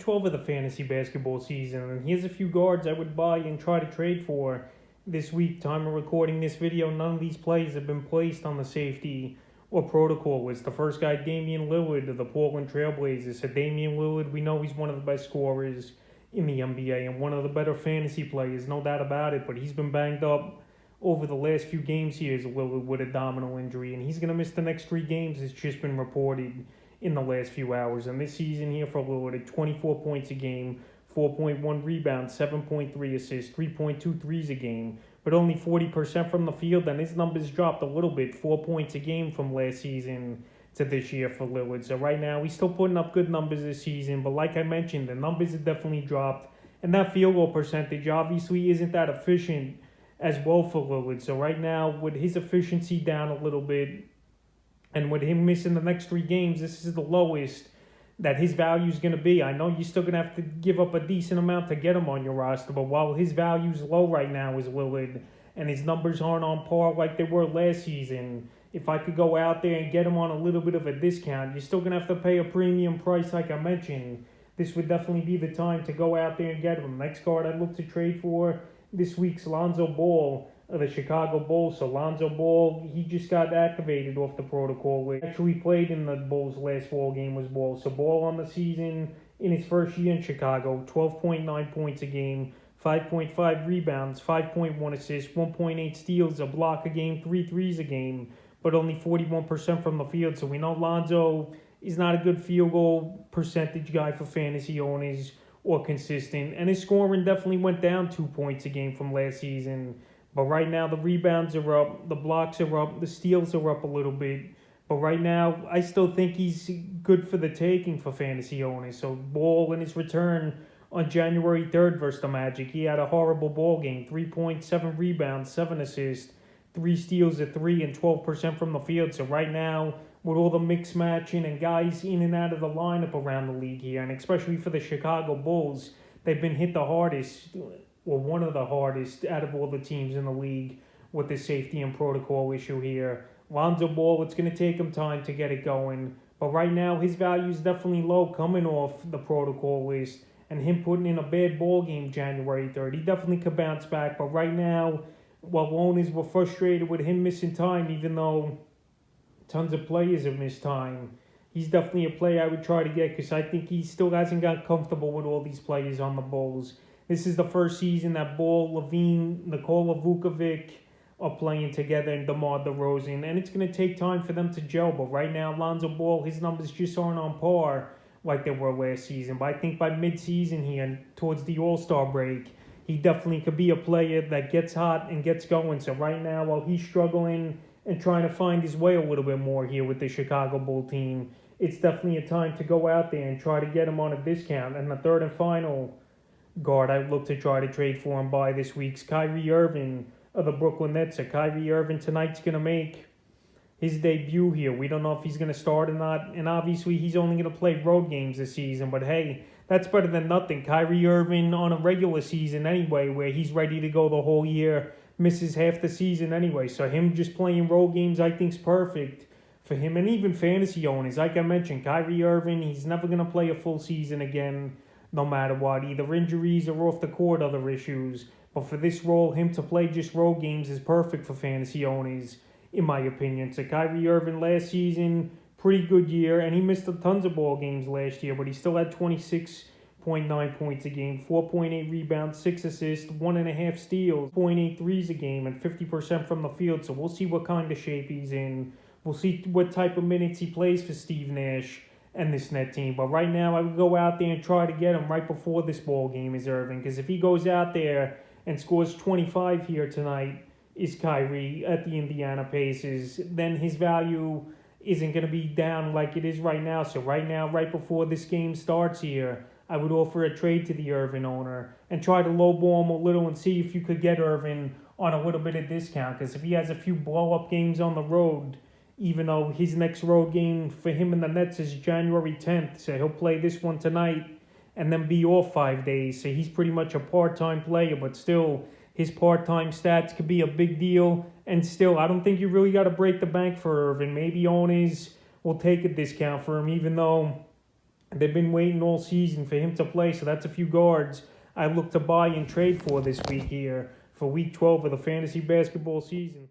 12 of the fantasy basketball season, and here's a few guards I would buy and try to trade for this week. Time of recording this video, none of these plays have been placed on the safety or protocol list. The first guy, Damian Lillard of the Portland Trailblazers. So Damian Lillard, we know he's one of the best scorers in the NBA and one of the better fantasy players, no doubt about it, but he's been banged up over the last few games here as Lillard with a abdominal injury, and he's going to miss the next 3 games. It's just been reported in the last few hours. And this season here for Lillard, at 24 points a game, 4.1 rebounds, 7.3 assists, 3.2 threes a game, but only 40% from the field, and his numbers dropped a little bit, 4 points a game from last season to this year for Lillard. So right now, he's still putting up good numbers this season, but like I mentioned, the numbers have definitely dropped, and that field goal percentage obviously isn't that efficient as well for Lillard. So right now, with his efficiency down a little bit, and with him missing the next 3 games, this is the lowest that his value is going to be. I know you're still going to have to give up a decent amount to get him on your roster, but while his value is low right now as Lillard, and his numbers aren't on par like they were last season, if I could go out there and get him on a little bit of a discount, you're still going to have to pay a premium price like I mentioned. This would definitely be the time to go out there and get him. Next guard I'd look to trade for this week's Lonzo Ball of the Chicago Bulls. So Lonzo Ball, he just got activated off the protocol. Actually played in the Bulls' last ball game was Ball. So Ball on the season in his first year in Chicago, 12.9 points a game, 5.5 rebounds, 5.1 assists, 1.8 steals, a block a game, 3 threes a game, but only 41% from the field. So we know Lonzo is not a good field goal percentage guy for fantasy owners or consistent. And his scoring definitely went down 2 points a game from last season. But right now, the rebounds are up, the blocks are up, the steals are up a little bit. But right now, I still think he's good for the taking for fantasy owners. So Ball in his return on January 3rd versus the Magic, he had a horrible ball game, 3.7 rebounds, 7 assists, 3 steals at 3, and 12% from the field. So right now, with all the mix matching and guys in and out of the lineup around the league here, and especially for the Chicago Bulls, they've been hit the hardest, or one of the hardest out of all the teams in the league with the safety and protocol issue here. Lonzo Ball, it's going to take him time to get it going, but right now his value is definitely low coming off the protocol list, and him putting in a bad ball game January 3rd. He definitely could bounce back, but right now, while owners were frustrated with him missing time, even though tons of players have missed time, he's definitely a player I would try to get because I think he still hasn't got comfortable with all these players on the Bulls. This is the first season that Ball, Levine, Nikola Vukovic are playing together, and DeMar DeRozan, and it's going to take time for them to gel. But right now, Lonzo Ball, his numbers just aren't on par like they were last season. But I think by mid-season here, towards the All-Star break, he definitely could be a player that gets hot and gets going. So right now, while he's struggling and trying to find his way a little bit more here with the Chicago Bull team, it's definitely a time to go out there and try to get him on a discount. And the third and final guard I look to try to trade for and buy this week's Kyrie Irving of the Brooklyn Nets. So Kyrie Irving tonight's going to make his debut here. We don't know if he's going to start or not, and obviously he's only going to play road games this season, but hey, that's better than nothing. Kyrie Irving on a regular season anyway, where he's ready to go the whole year, misses half the season anyway, so him just playing road games I think is perfect for him, and even fantasy owners. Like I mentioned, Kyrie Irving, he's never going to play a full season again, no matter what, either injuries or off the court other issues. But for this role, him to play just road games is perfect for fantasy owners, in my opinion. So Kyrie Irving last season, pretty good year, and he missed tons of ball games last year, but he still had 26.9 points a game, 4.8 rebounds, 6 assists, 1.5 steals, 0.8 threes a game, and 50% from the field. So we'll see what kind of shape he's in. We'll see what type of minutes he plays for Steve Nash and this net team. But right now, I would go out there and try to get him right before this ball game is Irving, because if he goes out there and scores 25 here tonight, is Kyrie at the Indiana Pacers, then his value isn't going to be down like it is right now. So right now, right before this game starts here, I would offer a trade to the Irving owner and try to lowball him a little and see if you could get Irving on a little bit of discount. Because if he has a few blow-up games on the road, even though his next road game for him and the Nets is January 10th, so he'll play this one tonight and then be off 5 days. So he's pretty much a part-time player, but still, his part-time stats could be a big deal. And still, I don't think you really got to break the bank for Irving. Maybe owners will take a discount for him, even though They've been waiting all season for him to play, so that's a few guards I look to buy and trade for this week here for week 12 of the fantasy basketball season.